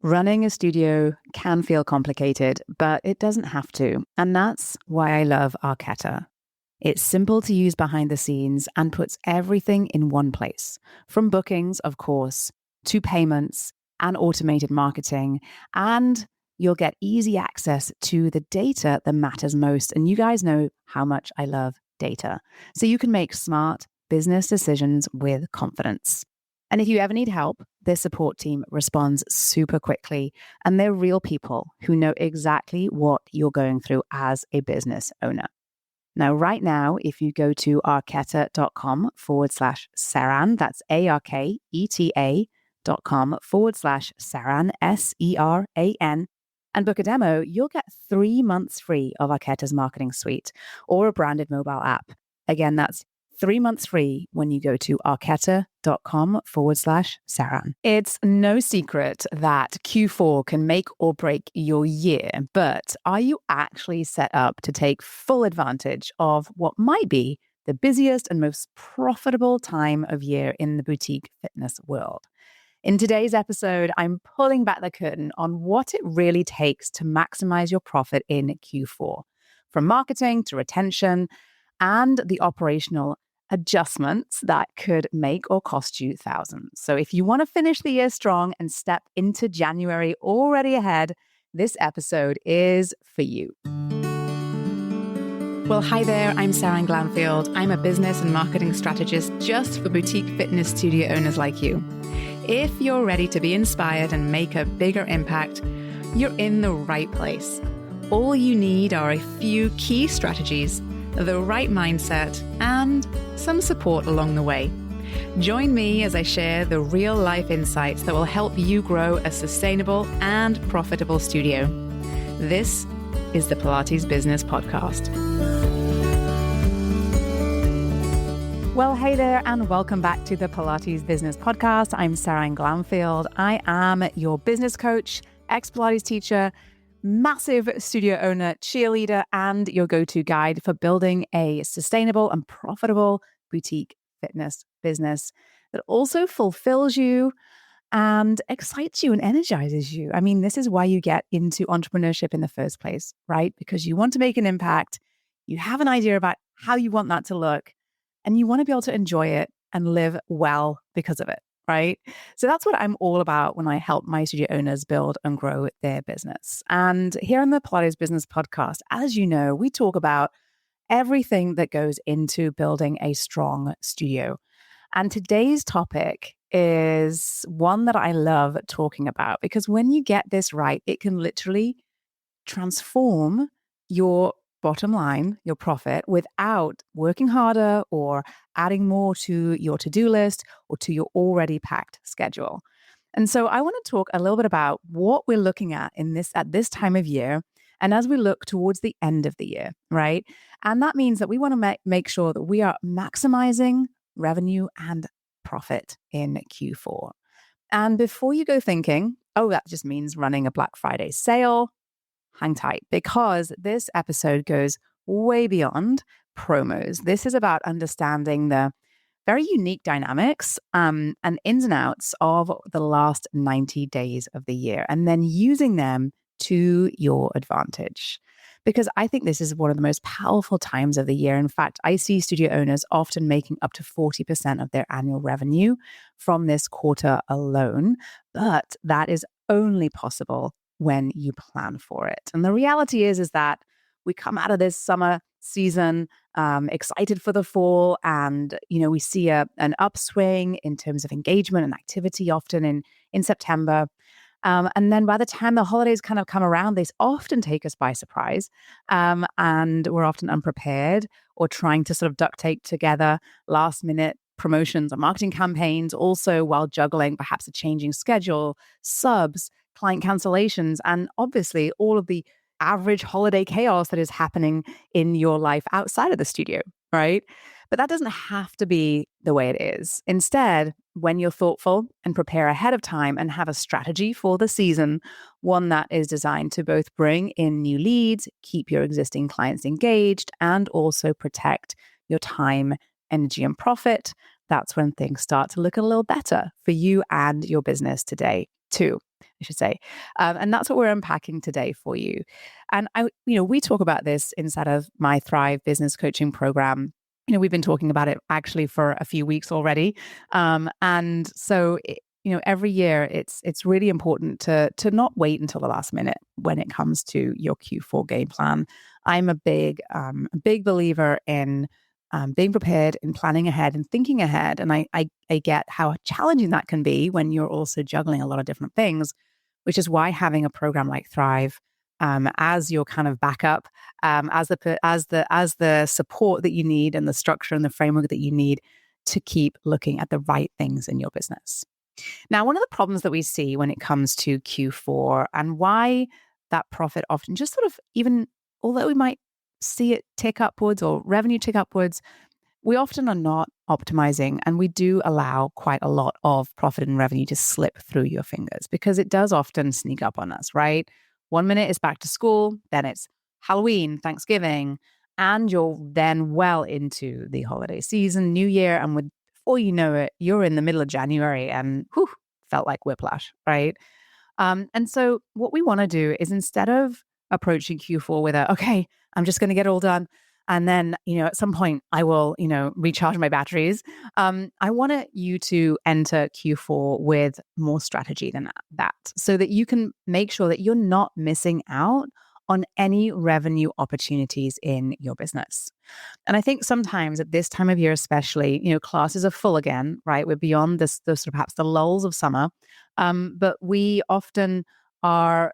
Running a studio can feel complicated, but it doesn't have to. And that's why I love Arquetta. It's simple to use behind the scenes and puts everything in one place. From bookings, of course, to payments and automated marketing. And you'll get easy access to the data that matters most. And you guys know how much I love data. So you can make smart business decisions with confidence. And if you ever need help, their support team responds super quickly. And they're real people who know exactly what you're going through as a business owner. Now, right now, if you go to arquetta.com/Seran, that's ARKETA.com/Seran, SERAN, and book a demo, you'll get 3 months free of Arquetta's marketing suite or a branded mobile app. Again, that's 3 months free when you go to arquetta.com/Seran. It's no secret that Q4 can make or break your year, but are you actually set up to take full advantage of what might be the busiest and most profitable time of year in the boutique fitness world? In today's episode, I'm pulling back the curtain on what it really takes to maximize your profit in Q4, from marketing to retention and the operational adjustments that could make or cost you thousands. So if you want to finish the year strong and step into January already ahead, this episode is for you. Well, hi there, I'm Seran Glanfield. I'm a business and marketing strategist just for boutique fitness studio owners like you. If you're ready to be inspired and make a bigger impact, you're in the right place. All you need are a few key strategies, the right mindset, and some support along the way. Join me as I share the real-life insights that will help you grow a sustainable and profitable studio. This is the Pilates Business Podcast. Well, hey there, and welcome back to the Pilates Business Podcast. I'm Seran Glanfield. I am your business coach, ex-Pilates teacher, massive studio owner, cheerleader, and your go-to guide for building a sustainable and profitable boutique fitness business that also fulfills you and excites you and energizes you. I mean, this is why you get into entrepreneurship in the first place, right? Because you want to make an impact, you have an idea about how you want that to look, and you want to be able to enjoy it and live well because of it. Right? So that's what I'm all about when I help my studio owners build and grow their business. And here on the Pilates Business Podcast, as you know, we talk about everything that goes into building a strong studio. And today's topic is one that I love talking about because when you get this right, it can literally transform your bottom line, your profit, without working harder or adding more to your to-do list or to your already packed schedule. And so I want to talk a little bit about what we're looking at at this time of year and as we look towards the end of the year, right? And that means that we want to make sure that we are maximizing revenue and profit in Q4. And before you go thinking, oh, that just means running a Black Friday sale, hang tight, because this episode goes way beyond promos. This is about understanding the very unique dynamics and ins and outs of the last 90 days of the year, and then using them to your advantage. Because I think this is one of the most powerful times of the year. In fact, I see studio owners often making up to 40% of their annual revenue from this quarter alone, but that is only possible when you plan for it. And the reality is that we come out of this summer season excited for the fall, and we see an upswing in terms of engagement and activity often in September. And then by the time the holidays kind of come around, they often take us by surprise, and we're often unprepared or trying to sort of duct tape together last minute promotions or marketing campaigns, also while juggling perhaps a changing schedule, subs, client cancellations, and obviously all of the average holiday chaos that is happening in your life outside of the studio, right? But that doesn't have to be the way it is. Instead, when you're thoughtful and prepare ahead of time and have a strategy for the season, one that is designed to both bring in new leads, keep your existing clients engaged, and also protect your time, energy, and profit, that's when things start to look a little better for you and your business today. two, I should say. And that's what we're unpacking today for you. And we talk about this inside of my Thrive business coaching program. We've been talking about it actually for a few weeks already. And so, every year it's really important to not wait until the last minute when it comes to your Q4 game plan. I'm a big believer in being prepared and planning ahead and thinking ahead. And I get how challenging that can be when you're also juggling a lot of different things, which is why having a program like Thrive as your kind of backup, as the support that you need and the structure and the framework that you need to keep looking at the right things in your business. Now, one of the problems that we see when it comes to Q4 and why that profit often just sort of, even although we might see it tick upwards or revenue tick upwards, we often are not optimizing, and we do allow quite a lot of profit and revenue to slip through your fingers because it does often sneak up on us, right? 1 minute is back to school, then it's Halloween, Thanksgiving, and you're then well into the holiday season, New Year, and before you know it, you're in the middle of January and felt like whiplash, right? And so what we want to do is, instead of approaching Q4 with okay, I'm just going to get it all done, and then, at some point I will, recharge my batteries. I want you to enter Q4 with more strategy than that, so that you can make sure that you're not missing out on any revenue opportunities in your business. And I think sometimes at this time of year, especially, classes are full again, right? We're beyond this, the sort of perhaps the lulls of summer. But we often are,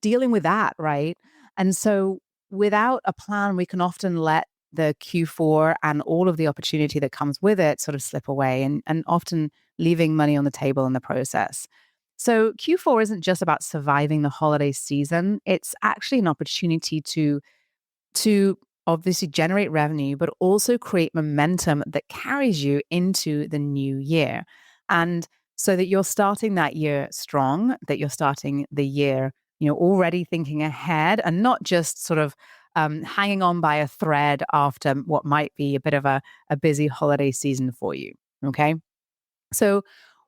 dealing with that, right? And so without a plan, we can often let the Q4 and all of the opportunity that comes with it sort of slip away, and often leaving money on the table in the process. So Q4 isn't just about surviving the holiday season. It's actually an opportunity to obviously generate revenue, but also create momentum that carries you into the new year. And so that you're starting that year strong, that you're starting the year, already thinking ahead and not just sort of hanging on by a thread after what might be a bit of a busy holiday season for you. Okay. So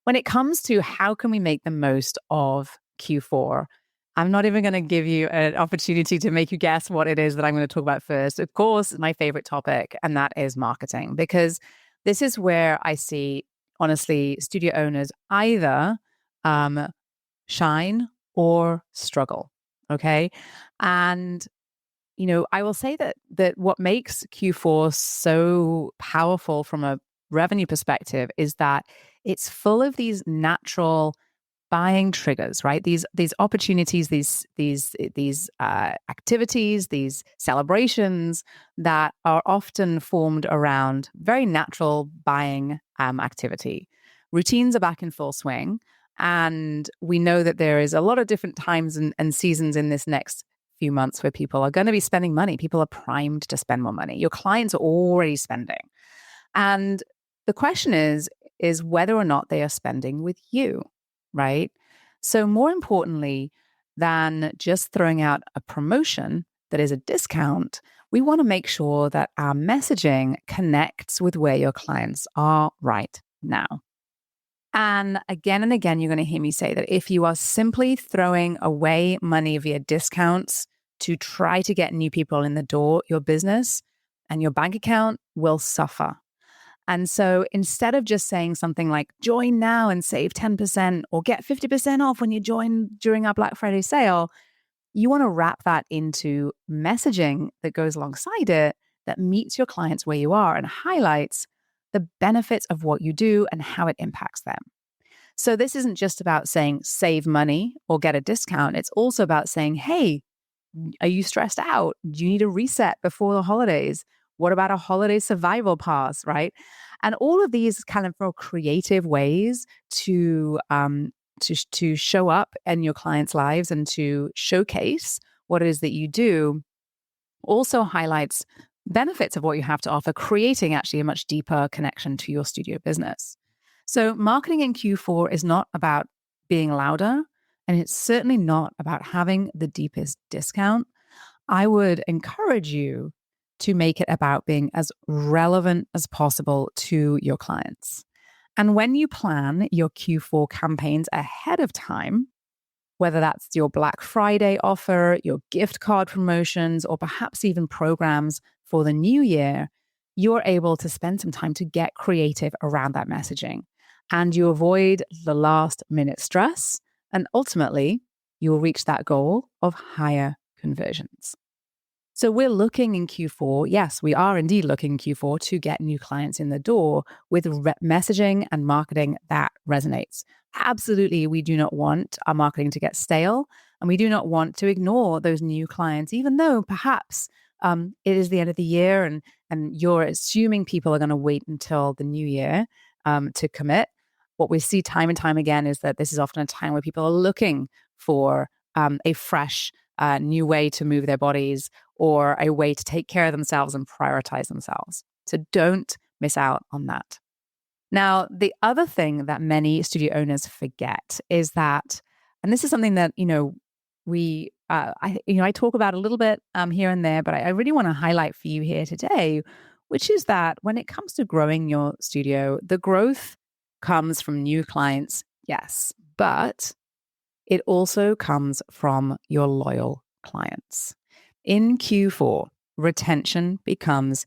when it comes to how can we make the most of Q4, I'm not even going to give you an opportunity to make you guess what it is that I'm going to talk about first. Of course, my favorite topic, and that is marketing, because this is where I see, honestly, studio owners either shine or struggle. Okay. And I will say that what makes Q4 so powerful from a revenue perspective is that it's full of these natural buying triggers, right? These opportunities, these activities, these celebrations that are often formed around very natural buying activity. Routines are back in full swing, and we know that there is a lot of different times and seasons in this next few months where people are going to be spending money. People are primed to spend more money. Your clients are already spending. And the question is whether or not they are spending with you, right? So more importantly than just throwing out a promotion that is a discount, we want to make sure that our messaging connects with where your clients are right now. And again, you're going to hear me say that if you are simply throwing away money via discounts to try to get new people in the door, your business and your bank account will suffer. And so instead of just saying something like join now and save 10% or get 50% off when you join during our Black Friday sale, you want to wrap that into messaging that goes alongside it, that meets your clients where you are and highlights the benefits of what you do and how it impacts them. So this isn't just about saying save money or get a discount. It's also about saying, hey, are you stressed out? Do you need a reset before the holidays? What about a holiday survival pass, right? And all of these kind of more creative ways to show up in your clients' lives and to showcase what it is that you do also highlights benefits of what you have to offer, creating actually a much deeper connection to your studio business. So marketing in Q4 is not about being louder, and it's certainly not about having the deepest discount. I would encourage you to make it about being as relevant as possible to your clients. And when you plan your Q4 campaigns ahead of time, whether that's your Black Friday offer, your gift card promotions, or perhaps even programs for the new year, you're able to spend some time to get creative around that messaging. And you avoid the last minute stress. And ultimately, you'll reach that goal of higher conversions. So we're looking in Q4. Yes, we are indeed looking in Q4 to get new clients in the door with messaging and marketing that resonates. Absolutely, we do not want our marketing to get stale, and we do not want to ignore those new clients, even though perhaps it is the end of the year and you're assuming people are going to wait until the new year to commit. What we see time and time again is that this is often a time where people are looking for a fresh, new way to move their bodies or a way to take care of themselves and prioritize themselves. So don't miss out on that. Now, the other thing that many studio owners forget is that, and this is something that, I talk about a little bit here and there, but I really want to highlight for you here today, which is that when it comes to growing your studio, the growth comes from new clients, yes, but it also comes from your loyal clients. In Q4, retention becomes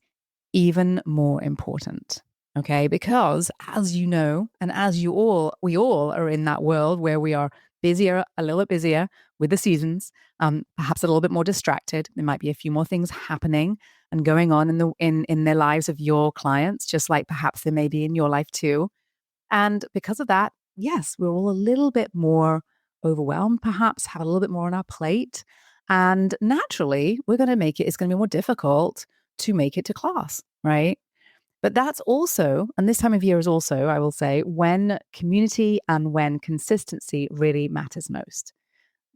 even more important. Okay, because as you know, and as we all are in that world where we are busier, a little bit busier with the seasons, perhaps a little bit more distracted. There might be a few more things happening and going on in their lives of your clients, just like perhaps there may be in your life too. And because of that, yes, we're all a little bit more overwhelmed, perhaps have a little bit more on our plate. And naturally, it's going to be more difficult to make it to class, right? But that's also, and this time of year is also, I will say, when community and when consistency really matters most.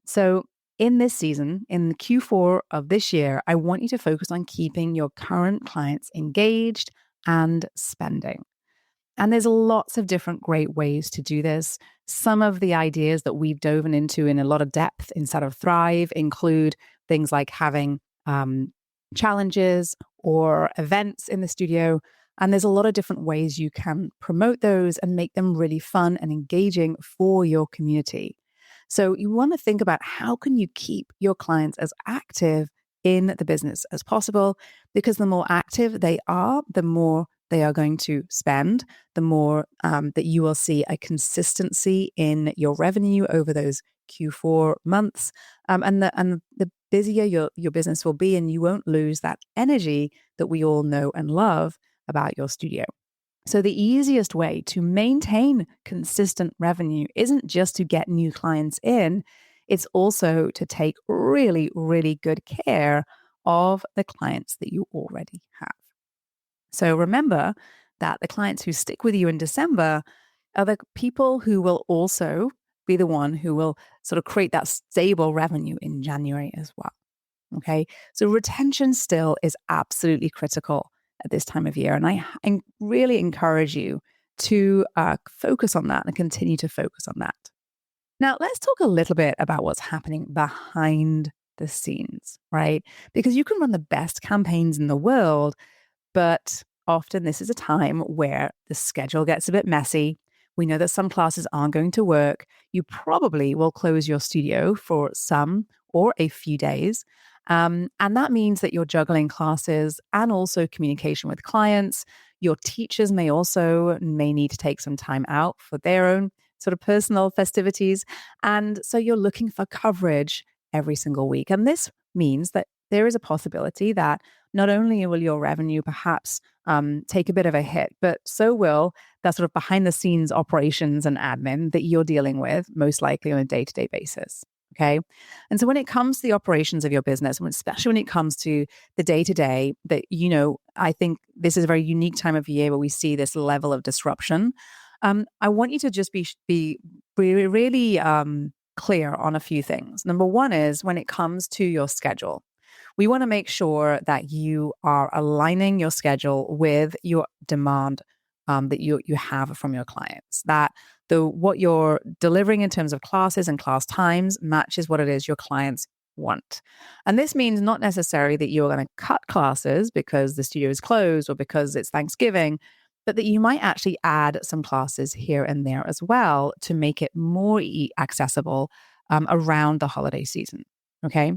So in this season, in Q4 of this year, I want you to focus on keeping your current clients engaged and spending. And there's lots of different great ways to do this. Some of the ideas that we've dove into in a lot of depth inside of Thrive include things like having challenges or events in the studio. And there's a lot of different ways you can promote those and make them really fun and engaging for your community. So you want to think about how can you keep your clients as active in the business as possible, because the more active they are, the more they are going to spend, the more that you will see a consistency in your revenue over those Q4 months, and the busier your business will be, and you won't lose that energy that we all know and love about your studio. So the easiest way to maintain consistent revenue isn't just to get new clients in, it's also to take really, really good care of the clients that you already have. So remember that the clients who stick with you in December are the people who will also be the one who will sort of create that stable revenue in January as well. Okay. So retention still is absolutely critical at this time of year. And I really encourage you to focus on that and continue to focus on that. Now, let's talk a little bit about what's happening behind the scenes, right? Because you can run the best campaigns in the world, but often this is a time where the schedule gets a bit messy. We know that some classes aren't going to work. You probably will close your studio for some or a few days. And that means that you're juggling classes and also communication with clients. Your teachers may need to take some time out for their own sort of personal festivities. And so you're looking for coverage every single week. And this means that there is a possibility that not only will your revenue perhaps take a bit of a hit, but so will that sort of behind the scenes operations and admin that you're dealing with, most likely on a day-to-day basis. Okay. And so when it comes to the operations of your business, especially when it comes to the day-to-day that, I think this is a very unique time of year where we see this level of disruption. I want you to just be really, really clear on a few things. Number one is when it comes to your schedule, we want to make sure that you are aligning your schedule with your demand that you have from your clients, that what you're delivering in terms of classes and class times matches what it is your clients want. And this means not necessarily that you're going to cut classes because the studio is closed or because it's Thanksgiving, but that you might actually add some classes here and there as well to make it more accessible around the holiday season. Okay.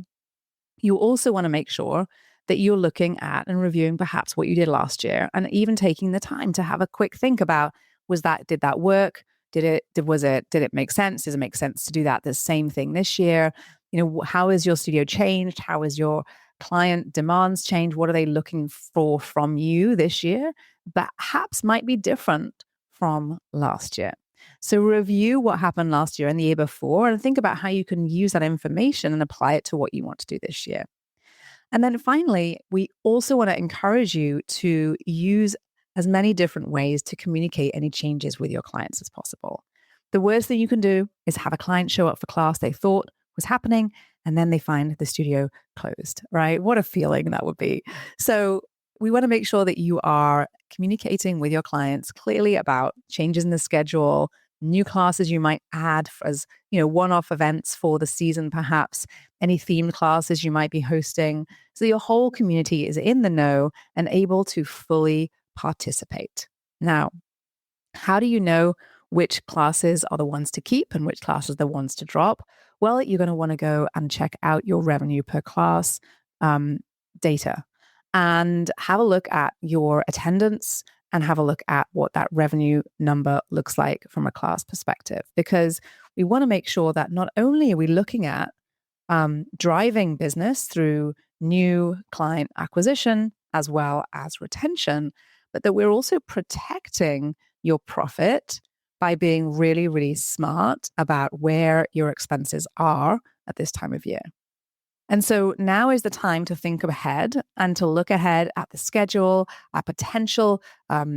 You also want to make sure that you're looking at and reviewing perhaps what you did last year, and even taking the time to have a quick think about, did that work? Did it make sense? Does it make sense to do the same thing this year? How has your studio changed? How has your client demands changed? What are they looking for from you this year that perhaps might be different from last year? So review what happened last year and the year before, and think about how you can use that information and apply it to what you want to do this year. And then finally, we also want to encourage you to use as many different ways to communicate any changes with your clients as possible. The worst thing you can do is have a client show up for class they thought was happening, and then they find the studio closed, right? What a feeling that would be. So we want to make sure that you are communicating with your clients clearly about changes in the schedule, new classes you might add as one-off events for the season, perhaps any themed classes you might be hosting, so your whole community is in the know and able to fully participate. Now, how do you know which classes are the ones to keep and which classes are the ones to drop? Well, you're going to want to go and check out your revenue per class data and have a look at your attendance and have a look at what that revenue number looks like from a class perspective, because we want to make sure that not only are we looking at driving business through new client acquisition as well as retention, but that we're also protecting your profit by being really, really smart about where your expenses are at this time of year. And so now is the time to think ahead and to look ahead at the schedule, at potential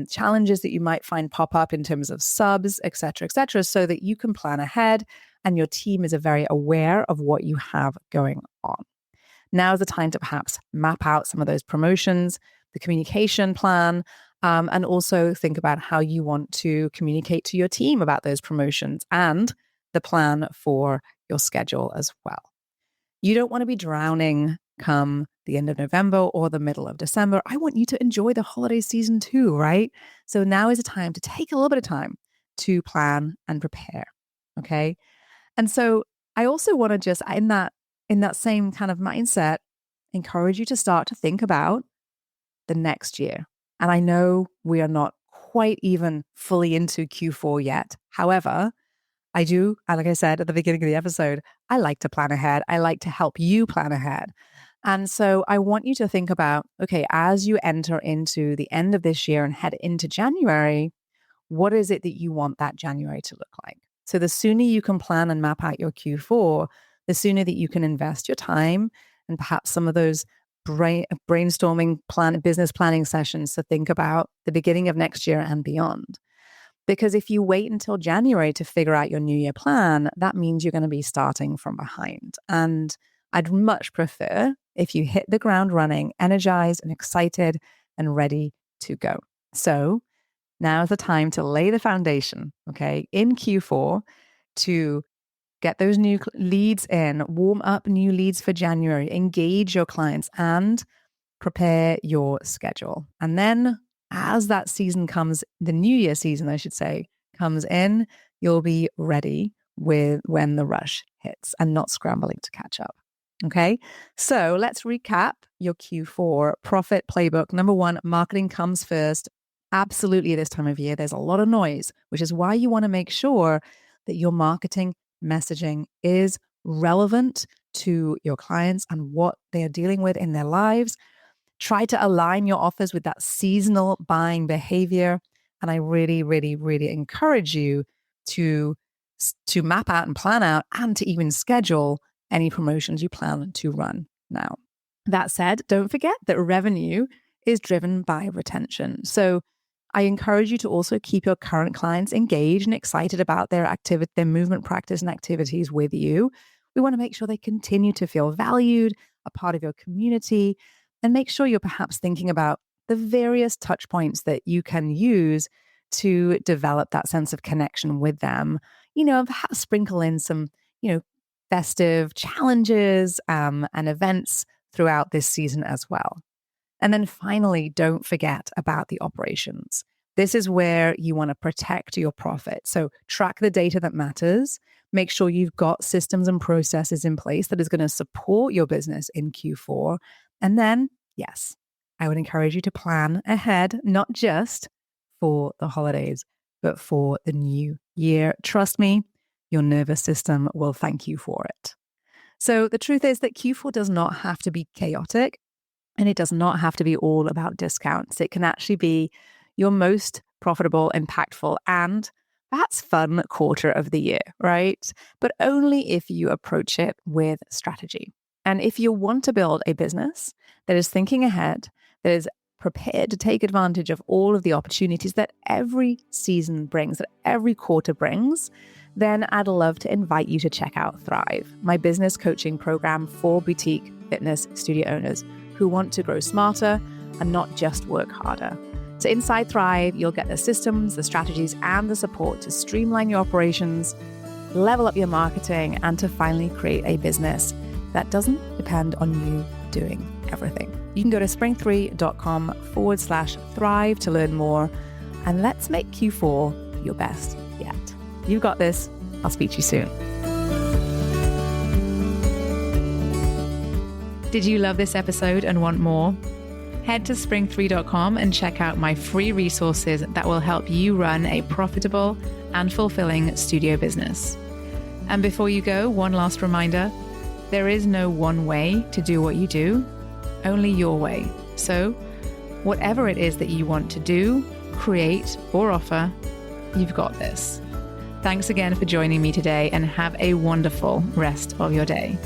challenges that you might find pop up in terms of subs, et cetera, so that you can plan ahead and your team is very aware of what you have going on. Now is the time to perhaps map out some of those promotions, the communication plan, and also think about how you want to communicate to your team about those promotions and the plan for your schedule as well. You don't want to be drowning come the end of November or the middle of December. I want you to enjoy the holiday season too, right? So now is a time to take a little bit of time to plan and prepare. Okay. And so I also want to just, in that same kind of mindset, encourage you to start to think about the next year. And I know we are not quite even fully into Q4 yet. However, I do, like I said at the beginning of the episode, I like to plan ahead. I like to help you plan ahead. And so I want you to think about, okay, as you enter into the end of this year and head into January, what is it that you want that January to look like? So the sooner you can plan and map out your Q4, the sooner that you can invest your time and perhaps some of those brainstorming business planning sessions to think about the beginning of next year and beyond. Because if you wait until January to figure out your New Year plan, that means you're going to be starting from behind. And I'd much prefer if you hit the ground running, energized and excited and ready to go. So now's the time to lay the foundation, okay, in Q4 to get those new leads in, warm up new leads for January, engage your clients and prepare your schedule. And then as that season comes, the New Year season, I should say, comes in, you'll be ready with when the rush hits and not scrambling to catch up. Okay, so let's recap your Q4 profit playbook. Number one, marketing comes first. Absolutely, this time of year, there's a lot of noise, which is why you want to make sure that your marketing messaging is relevant to your clients and what they are dealing with in their lives. Try to align your offers with that seasonal buying behavior. And I really, really, really encourage you to map out and plan out and to even schedule any promotions you plan to run now. That said, don't forget that revenue is driven by retention. So I encourage you to also keep your current clients engaged and excited about their movement practice and activities with you. We want to make sure they continue to feel valued, a part of your community, and make sure you're perhaps thinking about the various touch points that you can use to develop that sense of connection with them. Perhaps sprinkle in some, festive challenges and events throughout this season as well. And then finally, don't forget about the operations. This is where you want to protect your profit. So track the data that matters, Make sure you've got systems and processes in place that is going to support your business in Q4. And then, yes, I would encourage you to plan ahead, not just for the holidays, but for the new year. Trust me, your nervous system will thank you for it. So the truth is that Q4 does not have to be chaotic, and it does not have to be all about discounts. It can actually be your most profitable, impactful, and perhaps fun quarter of the year, right? But only if you approach it with strategy. And if you want to build a business that is thinking ahead, that is prepared to take advantage of all of the opportunities that every season brings, that every quarter brings, then I'd love to invite you to check out Thrive, my business coaching program for boutique fitness studio owners who want to grow smarter and not just work harder. So inside Thrive, you'll get the systems, the strategies, and the support to streamline your operations, level up your marketing, and to finally create a business that doesn't depend on you doing everything. You can go to spring3.com/thrive to learn more. And let's make Q4 your best yet. You got this. I'll speak to you soon. Did you love this episode and want more? Head to spring3.com and check out my free resources that will help you run a profitable and fulfilling studio business. And before you go, one last reminder, there is no one way to do what you do, only your way. So whatever it is that you want to do, create, or offer, you've got this. Thanks again for joining me today, and have a wonderful rest of your day.